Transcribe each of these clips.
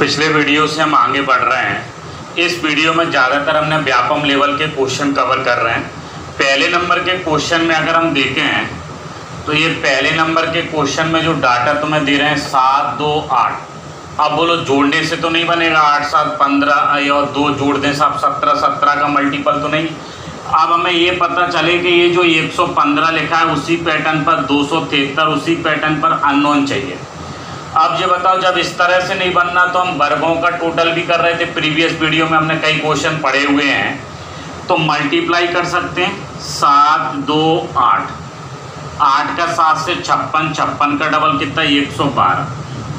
पिछले वीडियो से हम आगे बढ़ रहे हैं। इस वीडियो में ज़्यादातर हमने व्यापम लेवल के क्वेश्चन कवर कर रहे हैं। पहले नंबर के क्वेश्चन में अगर हम देखें तो ये पहले नंबर के क्वेश्चन में जो डाटा तुम्हें दे रहे हैं 7, 2, 8। अब बोलो जोड़ने से तो नहीं बनेगा, 8, 7, 15 और 2 जोड़ दें साहब 17, 17 का मल्टीपल तो नहीं। अब हमें ये पता चले कि ये जो 115 लिखा है उसी पैटर्न पर 273 उसी पैटर्न पर अननोन चाहिए। अब ये बताओ, जब इस तरह से नहीं बनना तो हम वर्गों का टोटल भी कर रहे थे। प्रीवियस वीडियो में हमने कई क्वेश्चन पढ़े हुए हैं, तो मल्टीप्लाई कर सकते हैं। 7, 2, 8, 8 का 7 से 56, 56 का डबल कितना 112।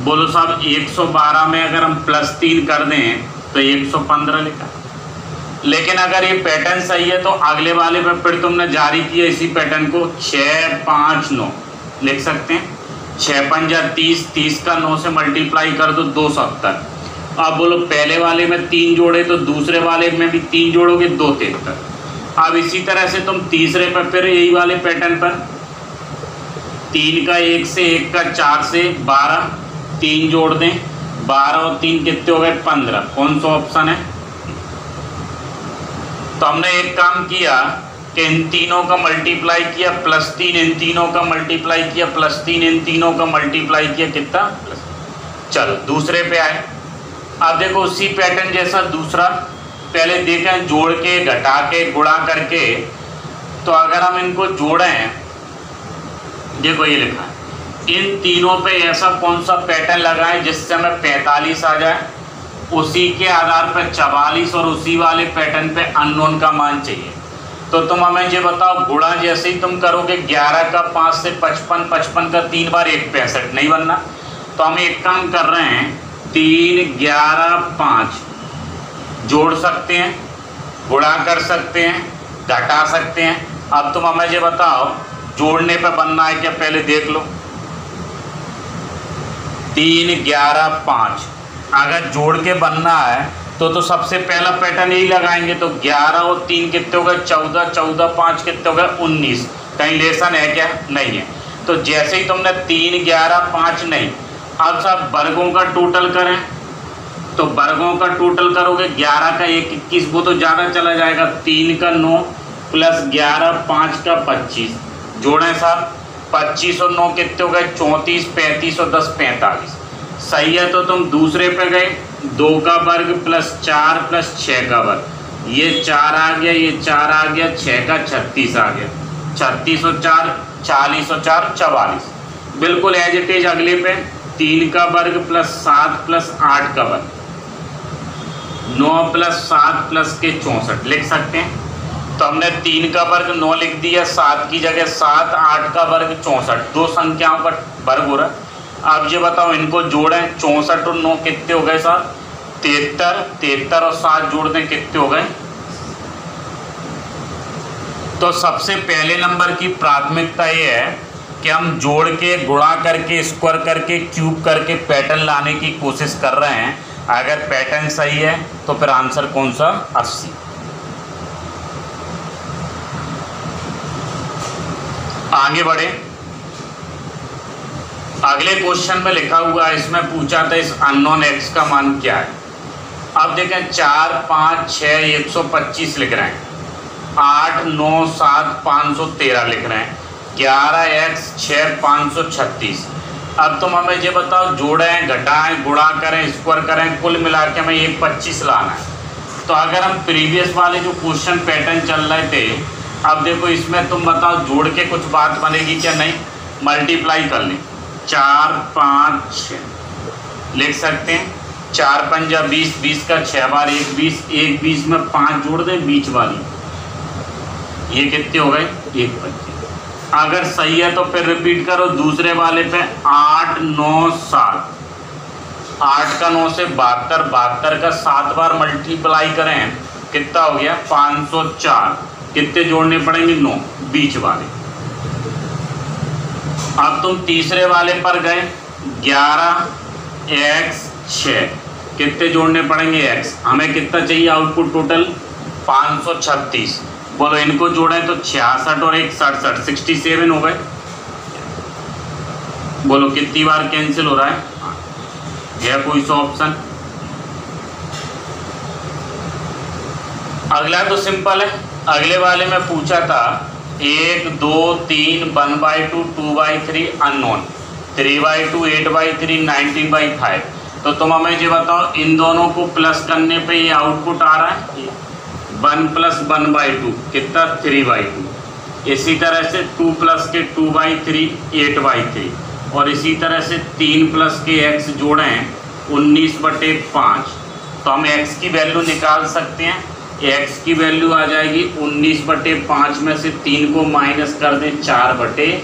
बोलो साहब 112 में अगर हम +3 कर दें तो 115 लिखा। लेकिन अगर ये पैटर्न सही है तो अगले वाले पे फिर तुमने जारी किया इसी पैटर्न को 6, 5, 9 लिख सकते हैं। 6 पंजा 30, 30 का 9 से मल्टीप्लाई कर दो 270। अब बोलो पहले वाले में 3 जोड़े तो दूसरे वाले में भी 3 जोड़ोगे 273। अब इसी तरह से तुम तीसरे पर फिर यही वाले पैटर्न पर 3 का 1 से 1 का 4 से 12, 3 जोड़ दें 12 और 3 कितने हो गए 15। कौन सा ऑप्शन है? तो हमने एक काम किया कि इन तीनों का मल्टीप्लाई किया +3, इन तीनों का मल्टीप्लाई किया +3, इन तीनों का मल्टीप्लाई किया कितना प्लस। चलो दूसरे पे आए। अब देखो उसी पैटर्न जैसा दूसरा पहले देखें, जोड़ के घटा के गुणा करके। तो अगर हम इनको जोड़ें, देखो ये लिखा है, इन तीनों पे ऐसा कौन सा पैटर्न लगाएं जिससे हमें 45 आ जाए, उसी के आधार पर 44 और उसी वाले पैटर्न पे अननोन का मान चाहिए। तो तुम हमें ये बताओ, गुणा जैसे ही तुम करोगे 11 का 5 से 55, 55 का 3 बार 1, 65 नहीं बनना। तो हम एक काम कर रहे हैं, 3, 11, 5 जोड़ सकते हैं, गुणा कर सकते हैं, घटा सकते हैं। अब तुम हमें ये बताओ जोड़ने पे बनना है क्या, पहले देख लो। 3, 11, 5 अगर जोड़ के बनना है तो सबसे पहला पैटर्न यही लगाएंगे। तो 11 और 3 कितने हो गए 14, 14, 5 कितने हो गए 19। कहीं लेसन है क्या? नहीं है। तो जैसे ही तुमने 3, 11, 5 नहीं, अब सब वर्गों का टोटल करें। तो वर्गों का टोटल करोगे 11 का 1, 21, वो तो ज़्यादा चला जाएगा। 3 का 9 + 11, 5 का 25 जोड़ें साहब 25 और 9 कितने हो गए 34, 35 और 10 45। सही है। तो तुम दूसरे पे गए, 2 का वर्ग +4 + 6 का वर्ग, ये 4 आ गया, ये 4 आ गया, 6 का 36 आ गया। 36 और 4 40 और 4 44। बिल्कुल एज इट इज अगले पे 3 का वर्ग +7 + 8 का वर्ग, 9 + 7 + के 64 लिख सकते हैं। तो हमने 3 का वर्ग 9 लिख दिया, 7 की जगह 7, 8 का वर्ग 64, 2 संख्याओं का वर्ग हो रहा है। अब ये बताओ इनको जोड़ें, 64 और 9 कितने हो गए साहब 73, 73 और 7 जोड़ दें कितने हो गए। तो सबसे पहले नंबर की प्राथमिकता ये है कि हम जोड़ के गुणा करके स्क्वायर करके क्यूब करके पैटर्न लाने की कोशिश कर रहे हैं। अगर पैटर्न सही है तो फिर आंसर कौन सा 80। आगे बढ़े, अगले क्वेश्चन में लिखा हुआ है, इसमें पूछा था इस अननोन x का मान क्या है। अब देखें 4, 5, 6 125 लिख रहे हैं, 8, 9, 7 513 लिख रहे हैं, 11x 6 536। अब तुम हमें ये बताओ जोड़ें घटाएं गुणा करें स्क्वायर करें, कुल मिला के हमें 125 लाना है। तो अगर हम प्रीवियस वाले जो क्वेश्चन पैटर्न चल रहे थे, अब देखो इसमें तुम बताओ जोड़ के कुछ बात बनेगी क्या? नहीं। मल्टीप्लाई कर लें, 4, 5, 6 लिख सकते हैं। 4 पंजा 20, 20 का 6 बार 1 20, 1 20 में 5 जोड़ दें बीच वाली, ये कितने हो गए 1 25। अगर सही है तो फिर रिपीट करो दूसरे वाले पे 8, 9, 7, 8 का 9 से 72, 72 का 7 बार मल्टीप्लाई करें कितना हो गया 504। कितने जोड़ने पड़ेंगे 9 बीच वाले। अब तुम तीसरे वाले पर गए, 11x 6 कितने जोड़ने पड़ेंगे x, हमें कितना चाहिए आउटपुट टोटल 536। बोलो इनको जोड़ें तो 66 और 1 67, 67 हो गए। बोलो कितनी बार कैंसिल हो रहा है? यह कोई सा ऑप्शन अगला तो सिंपल है, अगले वाले में पूछा था 1 2 3 1/2 2/3 अननोन, 3/2 8/3 19/5। तो तुम हमें ये बताओ इन दोनों को प्लस करने पे ये आउटपुट आ रहा है 1 + 1/2 कितना 3/2। इसी तरह से 2 + के 2/3 8/3 और इसी तरह से 3 + के x जोड़े हैं 19/5। तो हम x की वैल्यू निकाल सकते हैं, x की वैल्यू आ जाएगी 19/5 में से 3 को माइनस कर दें 4/।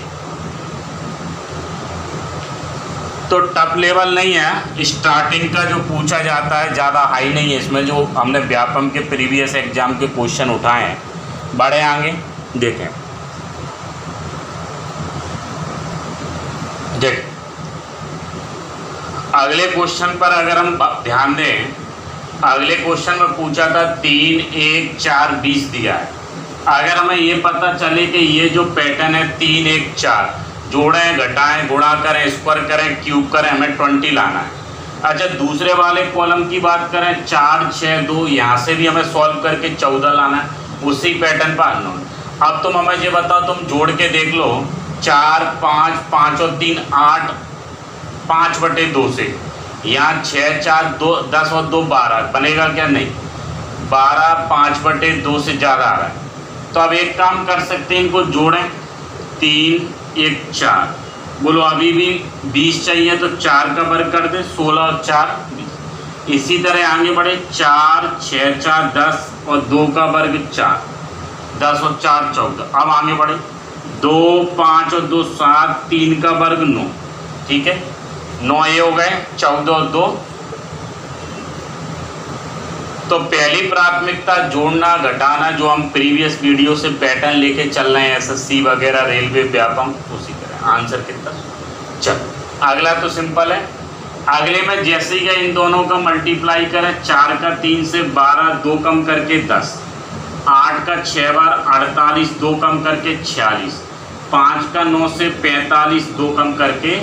तो टफ लेवल नहीं है, स्टार्टिंग का जो पूछा जाता है ज़्यादा हाई नहीं है इसमें। जो हमने व्यापम के प्रीवियस एग्जाम के क्वेश्चन उठाए हैं बड़े आगे देखें। देख अगले क्वेश्चन पर अगर हम ध्यान दें, अगले क्वेश्चन में पूछा था 3 1 4 20 दिया है। अगर हमें ये पता चले कि ये जो पैटर्न है 3 1 4 जोड़ें घटाएं गुणा करें स्क्वायर करें क्यूब करें, हमें 20 लाना है। अच्छा दूसरे वाले कॉलम की बात करें 4 6 2, यहाँ से भी हमें सॉल्व करके 14 लाना है, उसी पैटर्न पर अननोन। अब तुम हमें ये बताओ, तुम जोड़ के देख लो 4 5 5 और 3 8 5/2 से यहाँ 6 4 2 10 और 2 12 बनेगा क्या? नहीं, 12 5/2 से ज़्यादा आ रहा है। तो अब एक काम कर सकते हैं, इनको जोड़ें 3 1 4। बोलो अभी भी 20 चाहिए तो 4 का वर्ग कर दें 16 और 4 20। इसी तरह आगे बढ़े 4 6 4 10 और 2 का वर्ग 4 10 और 4 14। अब आगे बढ़े 2 5 और 2 7 3 का वर्ग 9। ठीक है 9 ये हो गए 14 और 2। तो पहली प्राथमिकता जोड़ना घटाना, जो हम प्रीवियस वीडियो से पैटर्न लेके चल रहे हैं एसएससी वगैरह रेलवे व्यापम, उसी तरह आंसर कितना। चलो अगला तो सिंपल है, अगले में जैसे ही इन दोनों का मल्टीप्लाई करें 4 का 3 से 12 2 कम करके 10, 8 का 6 बार 48 2 कम करके 46, 5 का 9 से 45 2 कम करके।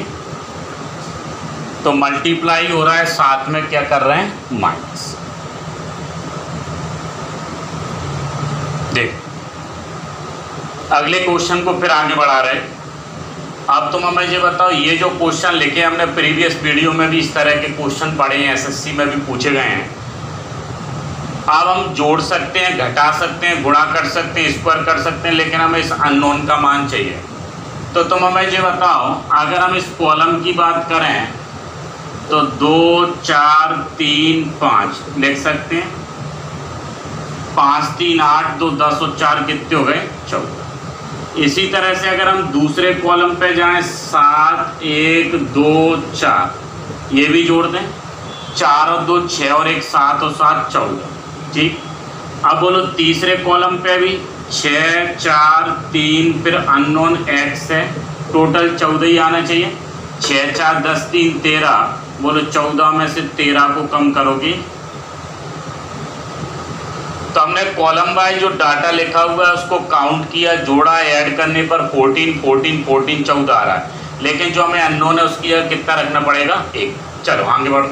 तो मल्टीप्लाई हो रहा है, साथ में क्या कर रहे हैं माइनस। देख अगले क्वेश्चन को फिर आगे बढ़ा रहे। अब तुम हमें ये बताओ, ये जो क्वेश्चन लिखे हमने प्रीवियस वीडियो में भी इस तरह के क्वेश्चन पढ़े हैं, एसएससी में भी पूछे गए हैं। अब हम जोड़ सकते हैं, घटा सकते हैं, गुणा कर सकते हैं, स्क्वायर कर सकते हैं, लेकिन हमें इस अननोन का मान चाहिए। तो तुम हमें ये बताओ, अगर हम इस कॉलम की बात करें तो 2 4 3 5 लिख सकते हैं, 5 3 8 2 10 और 4 कितने हो गए 14। इसी तरह से अगर हम दूसरे कॉलम पे जाएं 7 1 2 4, ये भी जोड़ दें, 4 और 2 6 और 1 7 और 7 14। ठीक, अब बोलो तीसरे कॉलम पे भी 6 4 3 फिर अननोन x है, टोटल 14 ही आना चाहिए। 6 4 10 3 13, बोलो 14 में से 13 को कम करोगे तो हमने कॉलम वाइज जो डाटा लिखा हुआ है उसको काउंट किया, जोड़ा, ऐड करने पर 14 14 14 14 आ रहा है। लेकिन जो हमें अननोन है उसकी कितना रखना पड़ेगा 1। चलो आगे बढ़ो।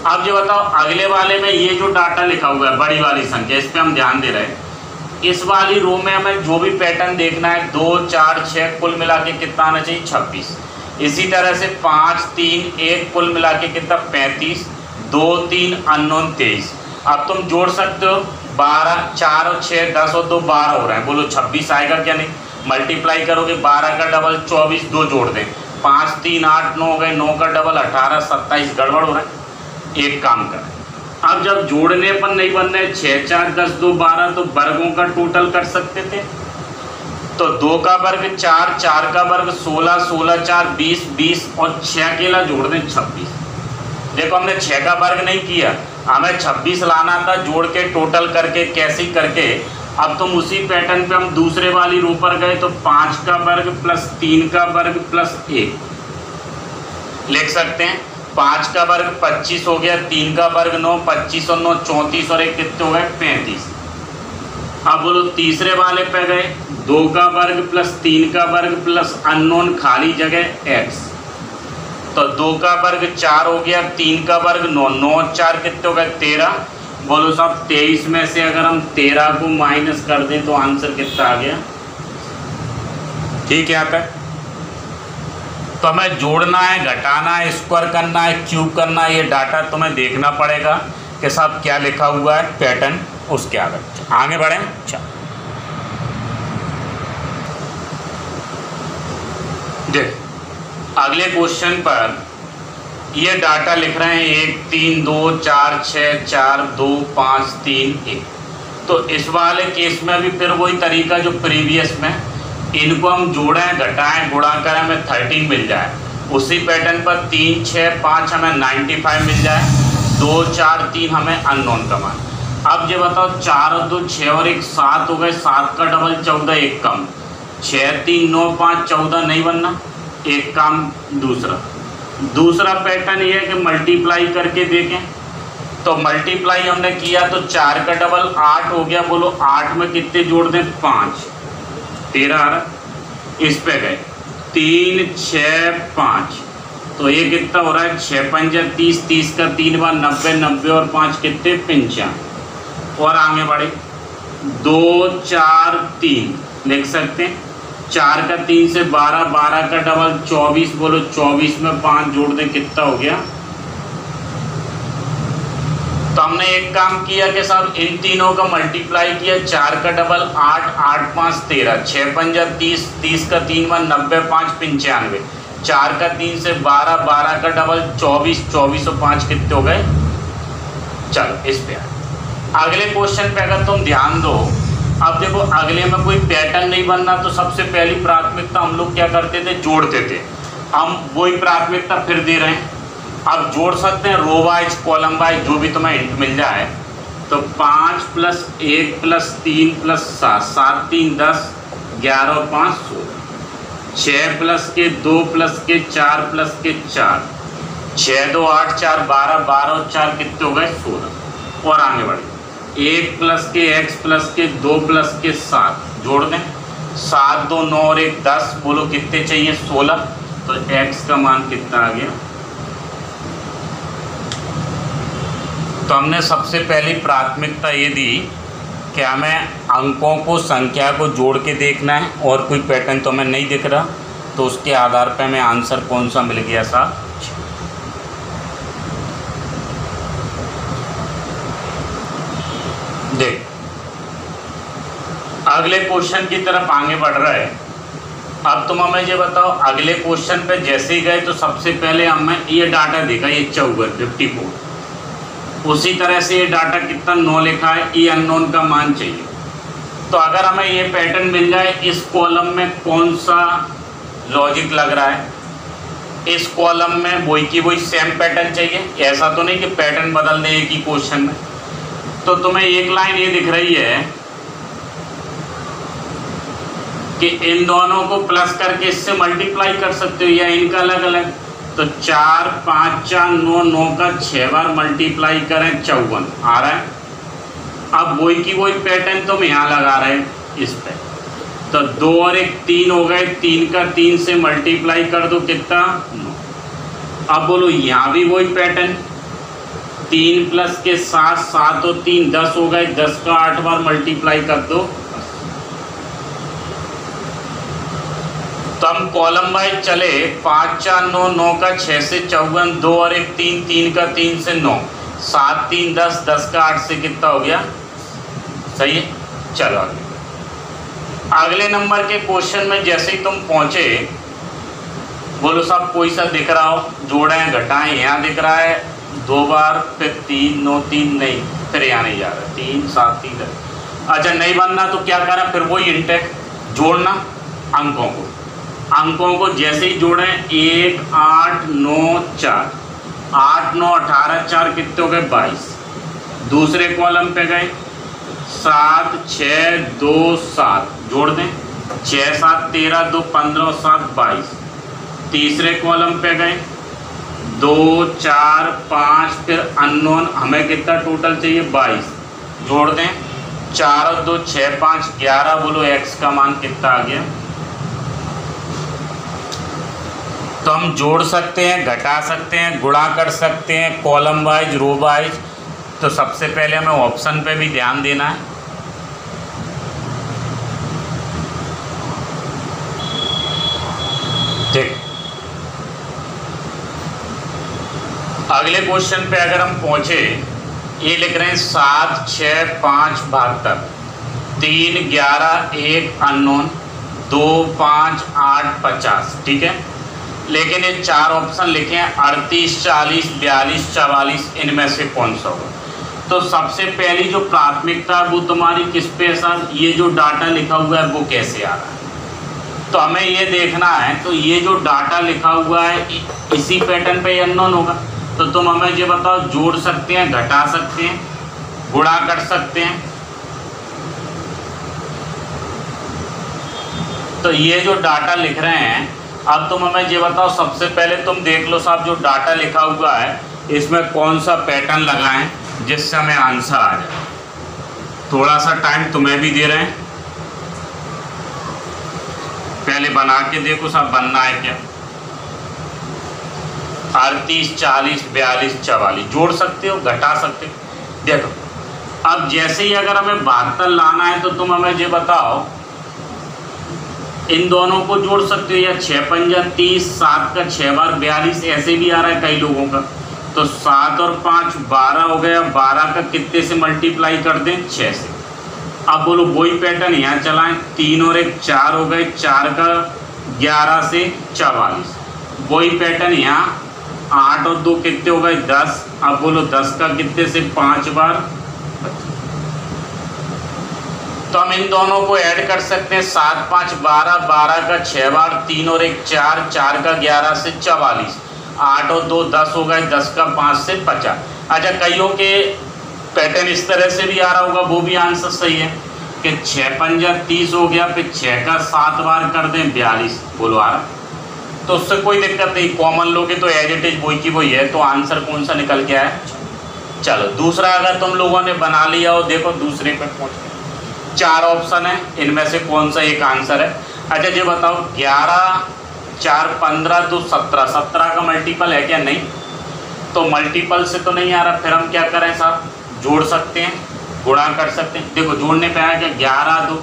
अब जो बताओ अगले वाले में ये जो डाटा लिखा हुआ है बड़ी वाली संख्या, इस पर हम ध्यान दे रहे हैं। इस वाली रो में हमें जो भी पैटर्न देखना है 2 4 6 कुल मिला के कितना आना चाहिए 26। इसी तरह से 5 3 1 कुल मिला के कितना 35, 2 3 अननोन 23। अब तुम जोड़ सकते हो 12 4 और 6 10 और 2 12 हो रहे हैं, बोलो 26 आएगा क्या? नहीं, मल्टीप्लाई करोगे 12 का डबल 24, 2 जोड़ दें 5 3 8 9 हो गए, 9 का डबल 18 27, गड़बड़ हो रहा है। एक काम करें, अब जब जोड़ने पर नहीं बन रहे 6 4 10 2 12 तो वर्गों का टोटल कर सकते थे। तो 2 का वर्ग 4, 4 का वर्ग 16, 16 4 20, 20 और 6 अकेला जोड़ दें 26। देखो हमने 6 का वर्ग नहीं किया, हमें 26 लाना था, जोड़ के टोटल करके कैसे करके। अब तुम उसी पैटर्न पे हम दूसरे वाली रो पर गए तो 5 का वर्ग प्लस 3 का वर्ग प्लस 1 लिख सकते हैं। 5 का वर्ग 25 हो गया, 3 का वर्ग 9, 25 और 9 34 और 1 कितने हो गए 35। अब बोलो तीसरे वाले पे गए, 2 का वर्ग प्लस 3 का वर्ग प्लस अननोन खाली जगह x। तो 2 का वर्ग 4 हो गया, 3 का वर्ग 9, 9 4 कितने हो गए 13। बोलो साहब 23 में से अगर हम 13 को माइनस कर दें तो आंसर कितना आ गया? ठीक है यहाँ तक। तो हमें जोड़ना है, घटाना है, स्क्वायर करना है, क्यूब करना है, ये डाटा तुम्हें देखना पड़ेगा कि साहब क्या लिखा हुआ है पैटर्न, उसके आगे बढ़ें। अच्छा देख, अगले क्वेश्चन पर ये डाटा लिख रहे हैं 1 3 2 4 6 4 2 5 3 1। तो इस वाले केस में भी फिर वही तरीका जो प्रीवियस में, इनको हम जोड़ें, घटाएं, गुणा करें, हमें 13 मिल जाए। उसी पैटर्न पर 3 6 5 हमें 95 मिल जाए, 2 4 3 हमें अननोन का मान। अब ये बताओ 4 और 2 6 और 1 7 हो गए, 7 का डबल 14, एक कम, 6 3 9 5 14 नहीं बनना, एक काम। दूसरा पैटर्न ये है कि मल्टीप्लाई करके देखें। तो मल्टीप्लाई हमने किया तो 4 का डबल 8 हो गया, बोलो 8 में कितने जोड़ दें? 5, 13 आ रहा। इस पे गए 3 6 5, तो ये कितना हो रहा है? 6 5 30, 30 का 3 बार 90, 90 और 5 कितने? 95। और आगे बढ़े 2 4 3 लिख सकते हैं, 4 का 3 से 12, 12 का डबल 24, बोलो 24 में 5 जोड़ दें, कितना हो गया? तो हमने एक काम किया कि साहब इन तीनों का मल्टीप्लाई किया, 4 का डबल 8, 8 5 13, 6 5 30, 30 का 3 बार 90, 5 95, 4 का 3 से 12, 12 का डबल 24, 24 और 5 कितने हो गए? चलो इस पे अगले क्वेश्चन पे अगर तुम ध्यान दो, अब देखो अगले में कोई पैटर्न नहीं बनना, तो सबसे पहली प्राथमिकता हम लोग क्या करते थे? जोड़ते थे। हम वही प्राथमिकता फिर दे रहे हैं। अब जोड़ सकते हैं रो वाइज, कॉलम वाइज, जो भी तुम्हें हिंट मिल जाए। तो 5 + 1 + 3 + 7, 7 3 10, 11 और 5 16, 6 + के 2 + के 4 + के 4, 6 2 8 4 12, 12 और 4 कितने हो गए? 16। और आगे बढ़े 1 + के x + के 2 + के 7 जोड़ दें, 7 2 9 और 1 10, बोलो कितने चाहिए? 16। तो x का मान कितना आ गया? तो हमने सबसे पहली प्राथमिकता ये दी कि हमें अंकों को, संख्या को जोड़ के देखना है, और कोई पैटर्न तो हमें नहीं दिख रहा, तो उसके आधार पर हमें आंसर कौन सा मिल गया साहब? देख, अगले क्वेश्चन की तरफ आगे बढ़ रहा है। अब तुम हमें ये बताओ, अगले क्वेश्चन पे जैसे ही गए तो सबसे पहले हमें ये डाटा देखा, ये 54 54, उसी तरह से ये डाटा कितना 9 लिखा है, ये अननोन का मान चाहिए। तो अगर हमें ये पैटर्न मिल जाए, इस कॉलम में कौन सा लॉजिक लग रहा है? इस कॉलम में वही की वही सेम पैटर्न चाहिए, ऐसा तो नहीं कि पैटर्न बदल दें एक ही क्वेश्चन में। तो तुम्हें एक लाइन ये दिख रही है कि इन दोनों को प्लस करके इससे मल्टीप्लाई कर सकते हो, या इनका अलग अलग। तो 4 5 4 9, 9 का 6 बार मल्टीप्लाई करें, 54 आ रहा है। अब वही की वही पैटर्न तुम यहाँ लगा रहे हैं इस पे। तो 2 और 1 3 हो गए, 3 का 3 से मल्टीप्लाई कर दो, कितना? 9। अब बोलो यहाँ भी वही पैटर्न, 3 + के 7, 7 और 3 10 हो गए, 10 का 8 बार मल्टीप्लाई कर दो। तो हम कॉलम वाइज चले, 5 4 9, 9 का 6 से 54, 2 और 1 3, 3 का 3 से 9, 7 3 10, 10 का 8 से कितना हो गया? सही है। चलो आगे अगले नंबर के क्वेश्चन में जैसे ही तुम पहुंचे, बोलो साहब कोई सा दिख रहा हो, जोड़ें घटाएं, यहाँ दिख रहा है 2 बार, फिर 3 9 3 नहीं, फिर यहाँ नहीं जा रहा, 3 7 3 अच्छा नहीं बनना तो क्या करें? फिर वही इंटेक जोड़ना अंकों को जैसे ही जोड़ें, 1 8 9 4, 8 9 18 4 कितने हो गए? 22। दूसरे कॉलम पे गए, 7 6 2 7 जोड़ दें, 6 7 13 2 15 और 7 22। तीसरे कॉलम पे गए, 2 4 5, फिर अननोन, हमें कितना टोटल चाहिए? 22 जोड़ दें, 4 और 2 6 5 11, बोलो x का मान कितना आ गया? तो हम जोड़ सकते हैं, घटा सकते हैं, गुणा कर सकते हैं, कॉलम वाइज, रो वाइज, तो सबसे पहले हमें ऑप्शन पे भी ध्यान देना है। ठीक, अगले क्वेश्चन पे अगर हम पहुंचे, ये लिख रहे हैं 7, 6, 5, 72, 3, 11, 1 अननोन, 2, 5, 8, 50। ठीक है, लेकिन ये 4 ऑप्शन लिखे हैं 38, 40, 42, 44, इनमें से कौन सा होगा? तो सबसे पहली जो प्राथमिकता है वो तुम्हारी किस पे सर, ये जो डाटा लिखा हुआ है वो कैसे आ रहा है? तो हमें ये देखना है, तो ये जो डाटा लिखा हुआ है इसी पैटर्न पे अननोन होगा। तो तुम हमें ये बताओ, जोड़ सकते हैं, घटा सकते हैं, गुणा कर सकते हैं? तो ये जो डाटा लिख रहे हैं, अब तुम हमें ये बताओ, सबसे पहले तुम देख लो साहब जो डाटा लिखा हुआ है इसमें कौन सा पैटर्न लगाएं जिससे हमें आंसर आ जाए। थोड़ा सा टाइम तुम्हें भी दे रहे हैं, पहले बना के देखो साहब बनना है क्या। 38, 40, 42, 44 जोड़ सकते हो, घटा सकते हो। देखो अब जैसे ही अगर हमें 72 लाना है तो तुम हमें ये बताओ, इन दोनों को जोड़ सकते हो, या 6 पंजा 30, 7 का 6 बार 42, ऐसे भी आ रहा है कई लोगों का। तो 7 और 5 12 हो गया, 12 का कितने से मल्टीप्लाई कर दें? 6 से। अब बोलो वही पैटर्न यहाँ चलाएं, 3 और 1 4 हो गए, 4 का 11 से 44। वही पैटर्न यहाँ 8 और 2 कितने हो गए? 10। अब बोलो 10 का कितने से 5 बार? तो हम इन दोनों को ऐड कर सकते हैं, 7, 5, 12, 12 का 6 बार, 3 और 1 4, 4 का 11 से 44, 8 और 2 10 हो गए, 10 का 5 से 50। अच्छा, कईयों के पैटर्न इस तरह से भी आ रहा होगा, वो भी आंसर सही है कि 6 पंजा 30 हो गया, फिर 6 का 7 बार कर दें 42। बोलो आ रहा, तो उससे कोई दिक्कत नहीं, कॉमन लोगे तो एज इट इज वही की वही है। तो आंसर कौन सा निकल के आया? चलो दूसरा अगर तुम लोगों ने बना लिया हो, देखो दूसरे पे पहुँच गए। 4 ऑप्शन है, इनमें से कौन सा एक आंसर है? अच्छा ये बताओ, 11, 4, 15, 2, 17, 17 का मल्टीपल है क्या? नहीं, तो मल्टीपल से तो नहीं आ रहा, फिर हम क्या करें साहब? जोड़ सकते हैं, गुणा कर सकते हैं। देखो जोड़ने पे आया क्या? 11 2,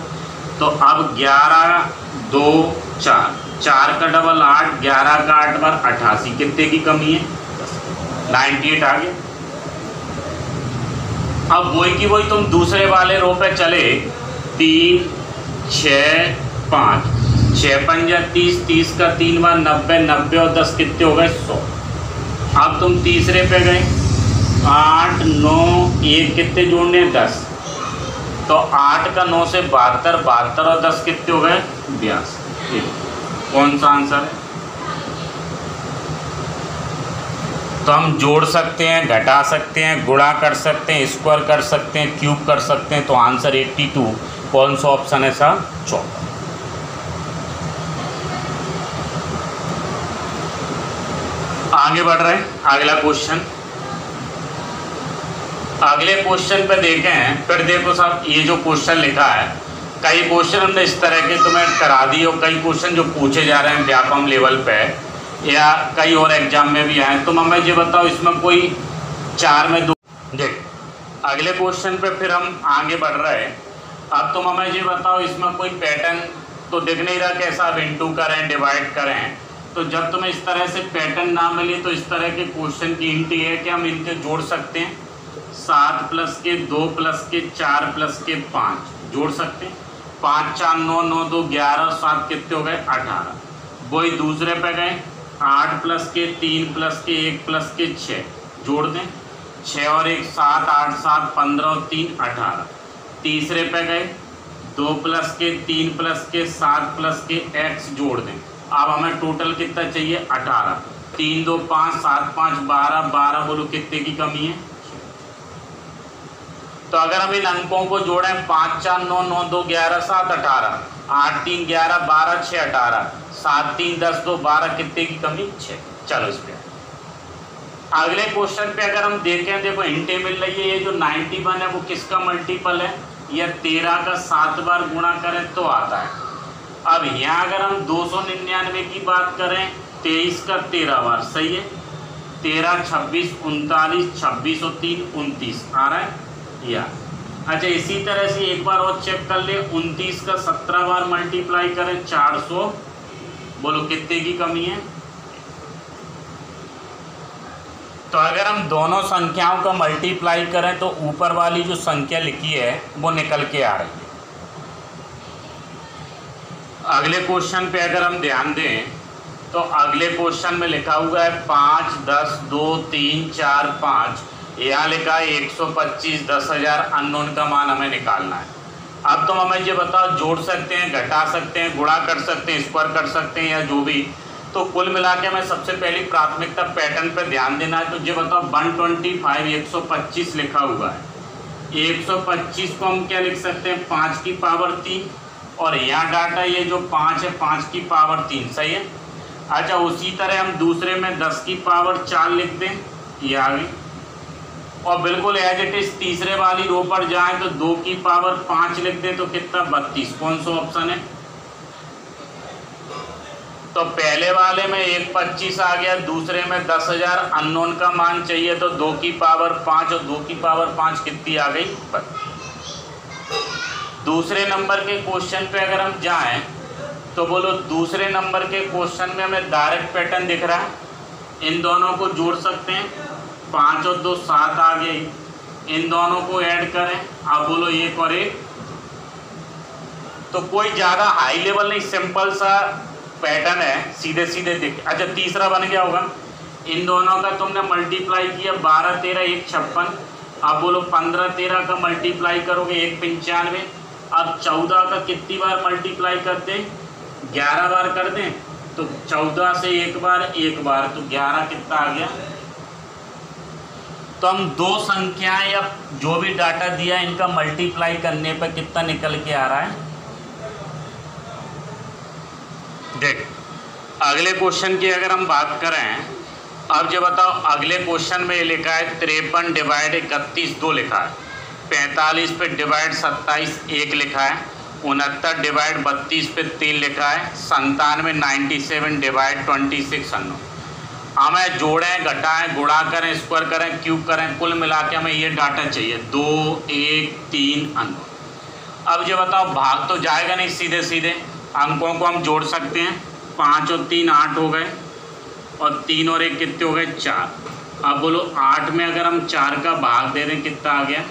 तो अब 11 2 4, 4 का डबल 8, 11 का 8 बार 88, कितने की कमी है? 98 आ गया। अब वही की वही तुम दूसरे वाले रो पे चले, 3, 6, 5, 6 पंजा 30, 30 का 3 बार 90, 90 और 10 कितने हो गए? 100। अब तुम तीसरे पे गए, 8, 9, 1 कितने जोड़ने? 10। तो 8 का 9 से 72, 72 और 10 कितने हो गए? 82। कौन सा आंसर है? तो हम जोड़ सकते हैं, घटा सकते हैं, गुणा कर सकते हैं, स्क्वायर कर सकते हैं, क्यूब कर सकते हैं। तो आंसर 82 कौन सा ऑप्शन है सर? 14। आगे बढ़ रहे हैं, अगला क्वेश्चन। अगले क्वेश्चन पे देखें, फिर देखो साहब ये जो क्वेश्चन लिखा है, कई क्वेश्चन हमने इस तरह के तुम्हें करा दिए और कई क्वेश्चन जो पूछे जा रहे हैं व्यापम लेवल पे या कई और एग्जाम में भी आए। तुम हमें ये बताओ, इसमें कोई 4 में 2। देख अगले क्वेश्चन पे फिर हम आगे बढ़ रहे हैं। अब तुम हमें ये बताओ, इसमें कोई पैटर्न तो दिख नहीं रहा, कैसा अब इंटू करें, डिवाइड करें। तो जब तुम्हें इस तरह से पैटर्न ना मिले तो इस तरह के क्वेश्चन की हिंट ये है कि हम इनके जोड़ सकते हैं। 7 प्लस के 2 प्लस के 4 प्लस के 5 जोड़ सकते हैं। 5 4 9 9 2 11 7 कितने हो गए? 18। वही दूसरे पे गए, 8 प्लस के 3 प्लस के 1 प्लस के 6 जोड़ दें, 6 और 1 7, 8 7 15 और 3 18। तीसरे पे गए, 2 प्लस के 3 प्लस के 7 प्लस के x जोड़ दें। अब हमें टोटल कितना चाहिए? 18। 3 2 5 7 5 12, 12 बोलो कितने की कमी है? तो अगर हम इन अंकों को जोड़ें, 5 4 9 9 2 11 7 18, 8 3 11 12 6 18, 7 3 10 2 12, कितने की कमी? 6। चलो इस पे अगले क्वेश्चन पे अगर हम देखें, देखो हिंटे मिल रही है, ये जो 91 है वो किसका मल्टीपल है? या 13 का 7 बार गुणा करें तो आता है। अब यहाँ अगर हम 299 की बात करें, 23 का 13 बार, सही है। 13 26 39 26 और 3 29 आ रहा है या। अच्छा इसी तरह से एक बार और चेक कर ले, 29 का 17 बार मल्टीप्लाई करें 400, बोलो कितने की कमी है। तो अगर हम दोनों संख्याओं का मल्टीप्लाई करें तो ऊपर वाली जो संख्या लिखी है वो निकल के आ रही है। अगले क्वेश्चन पे अगर हम ध्यान दें तो अगले क्वेश्चन में लिखा हुआ है 5 10 2 3 4 5, यहाँ लिखा है 125 10,000 अननोन का मान हमें निकालना है। अब तुम हमें ये बताओ, जोड़ सकते हैं, घटा सकते हैं, गुणा कर सकते हैं, स्क्वायर कर सकते हैं या जो भी, तो कुल मिला के हमें सबसे पहली प्राथमिकता पैटर्न पर ध्यान देना है। तो ये बताओ 125 125 लिखा हुआ है, 125 को हम क्या लिख सकते हैं 5 की पावर 3, और यहाँ डाटा ये जो 5 है 5 की पावर 3, सही है। अच्छा उसी तरह हम दूसरे में 10 की पावर 4 लिख दें, ये आ गई, और बिल्कुल एज इट इज तीसरे वाली रो पर जाएं तो 2 की पावर 5 लिख दें तो कितना 32, कौन सा ऑप्शन है। तो पहले वाले में 125 आ गया, दूसरे में 10,000 अननोन का मान चाहिए तो 2 की पावर 5 और 2 की पावर 5 कितनी आ गई 32। दूसरे नंबर के क्वेश्चन पे अगर हम जाएं तो बोलो दूसरे नंबर के क्वेश्चन में हमें डायरेक्ट पैटर्न दिख रहा है, इन दोनों को जोड़ सकते हैं, 5 और 2 7 आ गई, इन दोनों को ऐड करें, आप बोलो 1 और 1। तो कोई ज़्यादा हाई लेवल नहीं, सिंपल सा पैटर्न है, सीधे सीधे दिख। अच्छा तीसरा बन गया होगा, इन दोनों का तुमने मल्टीप्लाई किया 12 13 1 56, अब बोलो 15 13 का मल्टीप्लाई करोगे 1 95, अब 14 का कितनी बार मल्टीप्लाई करते हैं 11 बार कर दें, तो 14 से एक बार तो 11 कितना आ गया। तो हम दो संख्याएं या जो भी डाटा दिया इनका मल्टीप्लाई करने पर कितना निकल के आ रहा है। देख अगले क्वेश्चन की अगर हम बात करें, अब जो बताओ अगले क्वेश्चन में ये लिखा है 53 डिवाइड 31 2 लिखा है, 45 पे डिवाइड 27 1 लिखा है, 69 डिवाइड 32 पे 3 लिखा है, 97 97 डिवाइड 26 अननोन। हमें जोड़ें घटाएं गुणा करें स्क्वायर करें क्यूब करें, कुल मिला के हमें ये डाटा चाहिए 2 1 3 अननोन। अब जो बताओ भाग तो जाएगा नहीं, सीधे सीधे अंकों को हम जोड़ सकते हैं, 5 और 3 8 हो गए, और 3 और 1 कितने हो गए 4। अब बोलो 8 में अगर हम 4 का भाग दे दें कितना आ गया।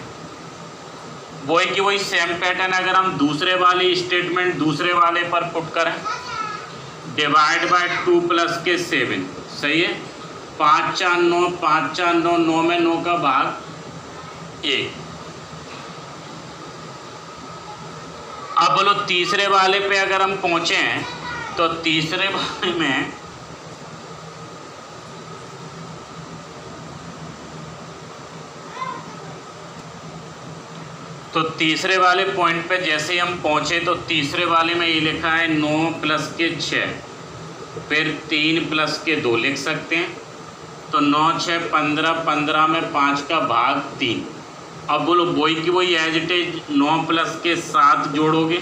वही कि वही सेम पैटर्न अगर हम दूसरे वाली स्टेटमेंट दूसरे वाले पर पुट करें, डिवाइड बाय 2 प्लस के 7, सही है, 5 4 9 5 4 9, 9 में 9 का भाग 1। अब बोलो तीसरे वाले पे अगर हम पहुंचे हैं तो तीसरे वाले में तीसरे वाले पॉइंट पे जैसे ही हम पहुंचे तो तीसरे वाले में ये लिखा है 9 प्लस के 6, फिर 3 प्लस के 2 लिख सकते हैं, तो 9 6 15, 15 में 5 का भाग 3। अब बोलो वही की वही एज इट इज 9 प्लस के 7 जोड़ोगे,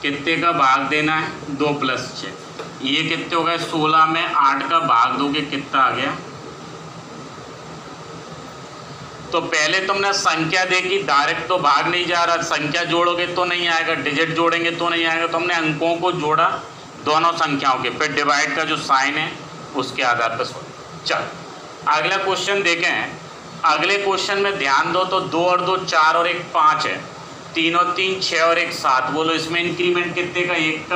कितने का भाग देना है 2 प्लस 6, ये कितने हो गए 16 में 8 का भाग दोगे कितना आ गया। तो पहले तुमने संख्या देखी, डायरेक्ट तो भाग नहीं जा रहा, संख्या जोड़ोगे तो नहीं आएगा, डिजिट जोड़ेंगे तो नहीं आएगा, तो हमने अंकों को जोड़ा दोनों संख्याओं के, फिर डिवाइड का जो साइन है उसके आधार पर। चल अगला क्वेश्चन देखें। अगले क्वेश्चन में ध्यान दो तो 2 और 2 4 और 1 5 है, 3 और 3 6 और 1 7। बोलो इसमें इंक्रीमेंट कितने का 1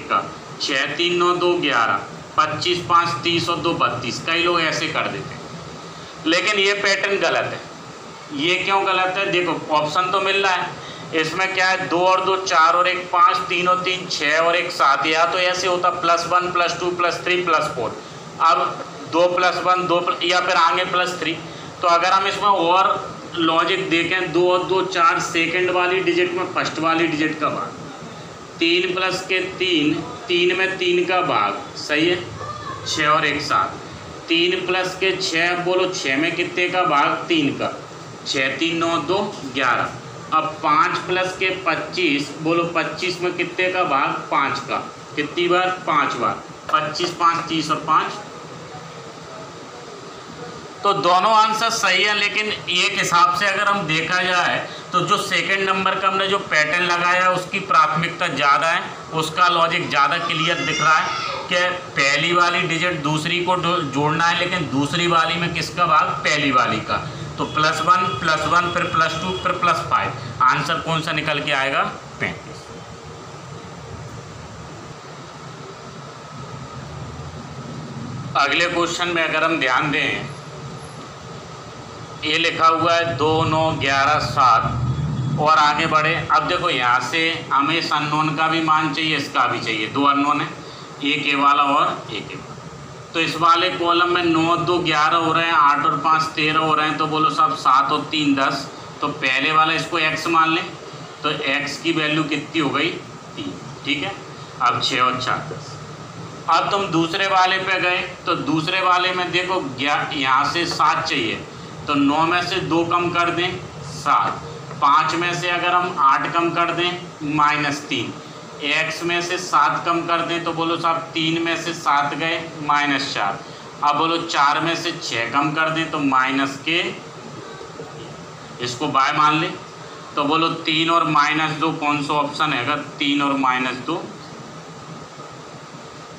का 6 3 9 2 11, 25 5 30 और 2 32। कई लोग ऐसे कर देते हैं, लेकिन ये पैटर्न गलत है। ये क्यों गलत है, देखो ऑप्शन तो मिल रहा है, इसमें क्या है 2 और 2 4 और 1 5, 3 और 3 6 और 1 7, या तो ऐसे होता +1 +2 +3 +4, अब 2 + 1 2 या फिर आगे +3। तो अगर हम इसमें और लॉजिक देखें 2 और 2 4 सेकंड वाली डिजिट में फर्स्ट वाली डिजिट का भाग, 3 प्लस के 3 3 में 3 का भाग, सही है, 6 और 1 7, 3 प्लस के 6, बोलो 6 में कितने का भाग 3 का, 6 3 9 2 11। अब 5 प्लस के 25, बोलो 25 में कितने का भाग 5 का, कितनी बार 5 बार, 25 5 30 और 5। तो दोनों आंसर सही है, लेकिन एक हिसाब से अगर हम देखा जाए तो जो सेकंड नंबर का हमने जो पैटर्न लगाया उसकी प्राथमिकता ज़्यादा है, उसका लॉजिक ज़्यादा क्लियर दिख रहा है कि पहली वाली डिजिट दूसरी को जोड़ना है, लेकिन दूसरी वाली में किसका भाग, पहली वाली का। तो +1 फिर +2 फिर +5, आंसर कौन सा निकल के आएगा, 35। अगले क्वेश्चन में अगर हम ध्यान दें, ये लिखा हुआ है 2, 9, 11, 7 और आगे बढ़े। अब देखो यहाँ से हमें इस अननोन का भी मान चाहिए, इसका भी चाहिए, 2 अननोन है, एक ए वाला और एक ए वाला। तो इस वाले कॉलम में 9, 2, 11 हो रहे हैं, 8 और 5 13 हो रहे हैं, तो बोलो साहब 7 और 3 10। तो पहले वाला इसको x मान लें, तो x की वैल्यू कितनी हो गई, 3, ठीक है। अब 6 और 4 10। अब तुम दूसरे वाले पे गए, तो दूसरे वाले में देखो यहाँ से 7 चाहिए, तो 9 में से 2 कम कर दें 7, 5 में से अगर हम 8 कम कर दें -3, x में से 7 कम कर दें तो बोलो साहब 3 में से 7 गए -4। अब बोलो 4 में से 6 कम कर दें तो -के, इसको बाय मान लें, तो बोलो 3 और -2 कौन सा ऑप्शन है, 3 और -2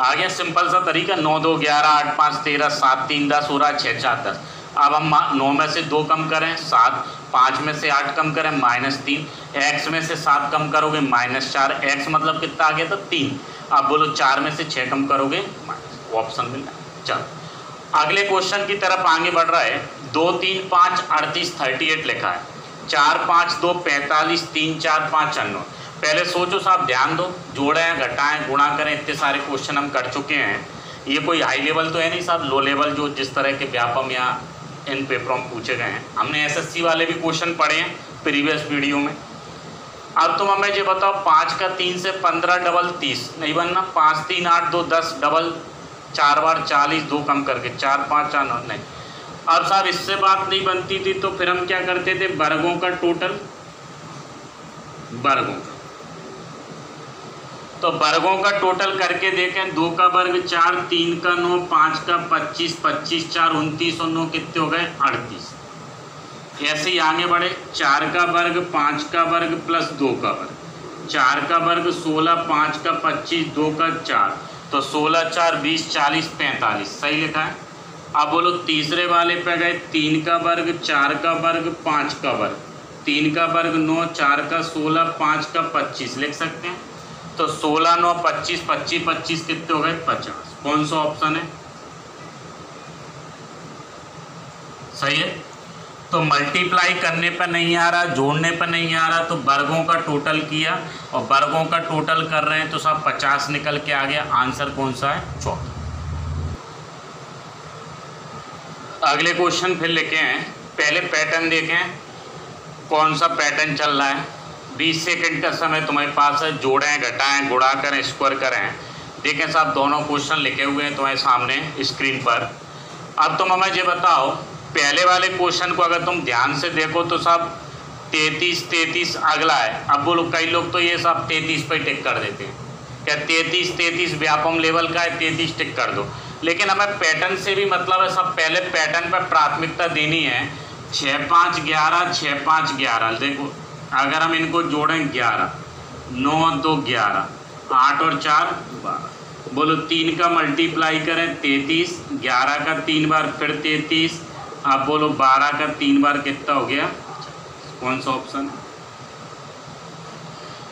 आ गया। सिंपल सा तरीका, 9, 2, 11, 8, 5, 13, 7, 3, 10 हो रहा है, 6, 4, 10। अब हम 9 में से 2 कम करें 7, 5 में से 8 कम करें -3, x में से 7 कम करोगे -4, x मतलब कितना आ गया था, 3। अब बोलो 4 में से 6 कम करोगे ऑप्शन मिल रहा है। चलो अगले क्वेश्चन की तरफ आगे बढ़ रहा है। 2, 3, 5 38 38 लिखा है, 4, 5, 2 45, 3, 4, 5 अननोन। पहले सोचो साहब, ध्यान दो, जोड़ें घटाएं गुणा करें, इतने सारे क्वेश्चन हम कर चुके हैं। ये कोई हाई लेवल तो है नहीं साहब, लो लेवल जो जिस तरह के व्यापम या इन पेपरों में पूछे गए हैं। हमने एसएससी वाले भी क्वेश्चन पढ़े हैं प्रीवियस वीडियो में। अब तुम हमें ये बताओ, 5 का 3 से 15 डबल 30 नहीं बनना, 5, 3, 8, 2, 10 डबल 4 बार 40, 2 कम करके 4, 5, 4 9 नहीं। अब साहब इससे बात नहीं बनती थी तो फिर हम क्या करते थे, वर्गों का टोटल, वर्गों का, तो वर्गों का टोटल करके देखें, 2 का वर्ग 4, 3 का 9, 5 का 25, 25 4 29 और 9 कितने हो गए, 38। ऐसे ही आगे बढ़े, 4 का वर्ग 5 का वर्ग प्लस 2 का वर्ग, 4 का वर्ग 16, 5 का 25, 2 का 4, तो 16 4 20 40 45, सही लिखा है। अब बोलो तीसरे वाले पे गए, 3 का वर्ग 4 का वर्ग 5 का वर्ग, 3 का वर्ग 9, 4 का 16, 5 का 25 लिख सकते हैं। तो 16 9 25 25 25 कितने हो गए, 50। कौन सा ऑप्शन है, सही है। तो मल्टीप्लाई करने पर नहीं आ रहा, जोड़ने पर नहीं आ रहा, तो वर्गों का टोटल किया और वर्गों का टोटल कर रहे हैं तो सब 50 निकल के आ गया। आंसर कौन सा है, 14। अगले क्वेश्चन फिर लेके हैं, पहले पैटर्न देखें कौन सा पैटर्न चल रहा है। 20 सेकंड का समय तुम्हारे पास है, जोड़ें घटाएं गुणा करें स्क्वायर करें। देखें साहब दोनों क्वेश्चन लिखे हुए हैं तुम्हारे सामने स्क्रीन पर। अब तुम हमें ये बताओ, पहले वाले क्वेश्चन को अगर तुम ध्यान से देखो तो साहब 33 33 अगला है। अब बोलो कई लोग तो ये साहब 33 पे टिक कर देते हैं, क्या 33 33 व्यापम लेवल का है, 33 टिक कर दो। लेकिन हमें पैटर्न से भी मतलब है, सब पहले पैटर्न पर प्राथमिकता देनी है। 6 5 11 6 5 11, देखो अगर हम इनको जोड़ें 11 9 2 11 8 और 4 12, बोलो 3 का मल्टीप्लाई करें 33, 11 का 3 बार फिर 33, अब बोलो 12 का 3 बार कितना हो गया, कौन सा ऑप्शन।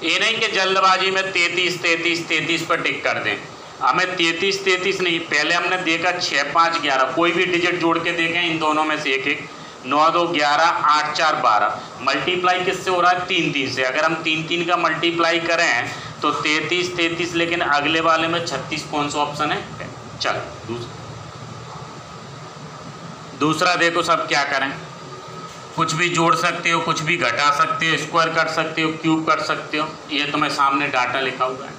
ये नहीं कि जल्दबाजी में 33 33 33 पर टिक कर दें, हमें 33 33 नहीं, पहले हमने देखा 6 5 11, कोई भी डिजिट जोड़ के देखें इन दोनों में से एक एक, 9 2 11 8 4 12, मल्टीप्लाई किससे हो रहा है, 3 3 से। अगर हम 3 3 का मल्टीप्लाई करें तो 33 33, लेकिन अगले वाले में 36, कौन सा ऑप्शन है। चलो दूसरा देखो सब क्या करें, कुछ भी जोड़ सकते हो, कुछ भी घटा सकते हो, स्क्वायर कर सकते हो, क्यूब कर सकते हो। ये तुम्हें सामने डाटा लिखा हुआ है।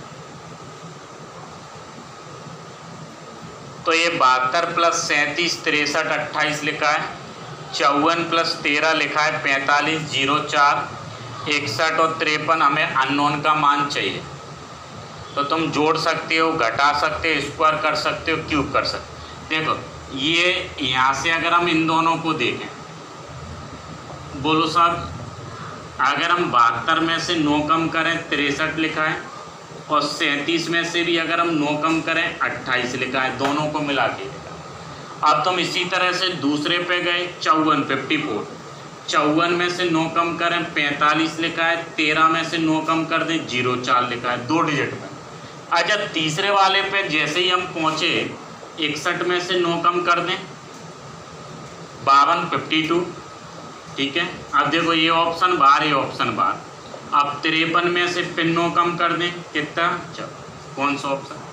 तो ये 72 प्लस 37 63 28 लिखा है, 54 प्लस 13 लिखा है 45 04 61 और 53 हमें अननोन का मान चाहिए। तो तुम जोड़ सकते हो, घटा सकते हो, स्क्वायर कर सकते हो, क्यूब कर सकते हो। देखो ये यहाँ से अगर हम इन दोनों को देखें, बोलो साहब, अगर हम 72 में से 9 कम करें 63 लिखा है, और 37 में से भी अगर हम 9 कम करें 28 लिखा है, दोनों को मिला के लिखा। अब तुम इसी तरह से दूसरे पे गए, 54 54, 54 में से 9 कम करें 45 लिखा है, 13 में से 9 कम कर दें 04 लिखा है, 2 डिजिट में। अच्छा, तीसरे वाले पे जैसे ही हम पहुँचे 61 में से 9 कम कर दें 52 52, ठीक है। अब देखो ये ऑप्शन बाहर, ये ऑप्शन बाहर। अब 53 में से फिर 9 कम कर दें, कितना, चलो कौन सा ऑप्शन।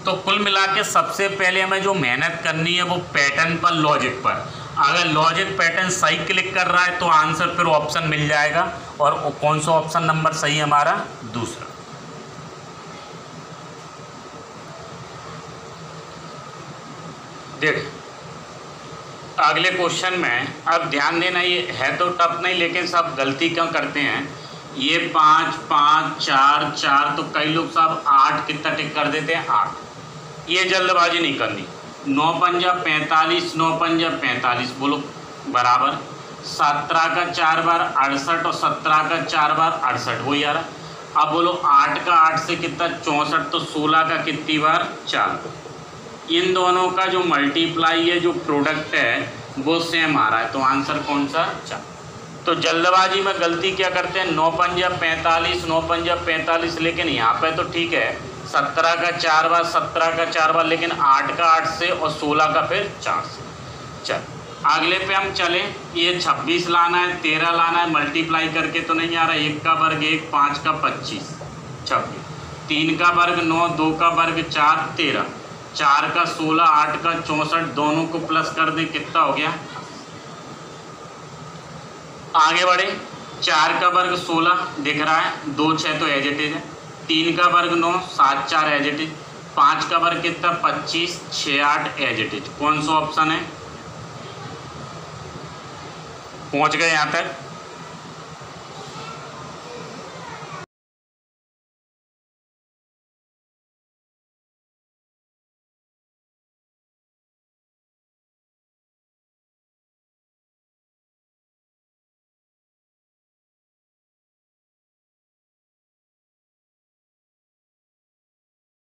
तो कुल मिला के सबसे पहले हमें जो मेहनत करनी है वो पैटर्न पर, लॉजिक पर। अगर लॉजिक पैटर्न सही क्लिक कर रहा है तो आंसर फिर ऑप्शन मिल जाएगा। और कौन सा ऑप्शन नंबर सही है हमारा, दूसरा। देख अगले क्वेश्चन में अब ध्यान देना, ये है तो टफ नहीं, लेकिन सब गलती क्यों करते हैं। ये 5 5 4 4, तो कई लोग सब 8 कितना टिक कर देते हैं, 8। ये जल्दबाजी नहीं करनी। 9 पंजा 45, 9 पंजा 45, बोलो बराबर। 17 का 4 बार 68, और 17 का 4 बार 68, वो यार। अब बोलो 8 का 8 से कितना, 64, तो 16 का कितनी बार, 4। इन दोनों का जो मल्टीप्लाई है, जो प्रोडक्ट है, वो सेम आ रहा है, तो आंसर कौन सा, 4। तो जल्दबाजी में गलती क्या करते हैं, 9 पंजा 45, 9 पंजा 45, लेकिन यहाँ पे तो ठीक है 17 का 4 बार 17 का 4 बार, लेकिन 8 का 8 से और 16 का फिर 4 से। चल अगले पे हम चले। ये 26 लाना है, 13 लाना है, मल्टीप्लाई करके तो नहीं आ रहा। 1 का वर्ग 1, 5 का 25, 26, 3 का वर्ग 9, 2 का वर्ग 4, 13, 4 का 16, 8 का 64, दोनों को प्लस कर दें, कितना हो गया। आगे बढ़े, 4 का वर्ग 16 दिख रहा है, 2 6 तो एज इट इज है। 3 का वर्ग 9, 7 4 एज इट इज। 5 का वर्ग कितना, 25, 6 8 एज इट इज। कौन सा ऑप्शन है, पहुंच गए यहाँ तक।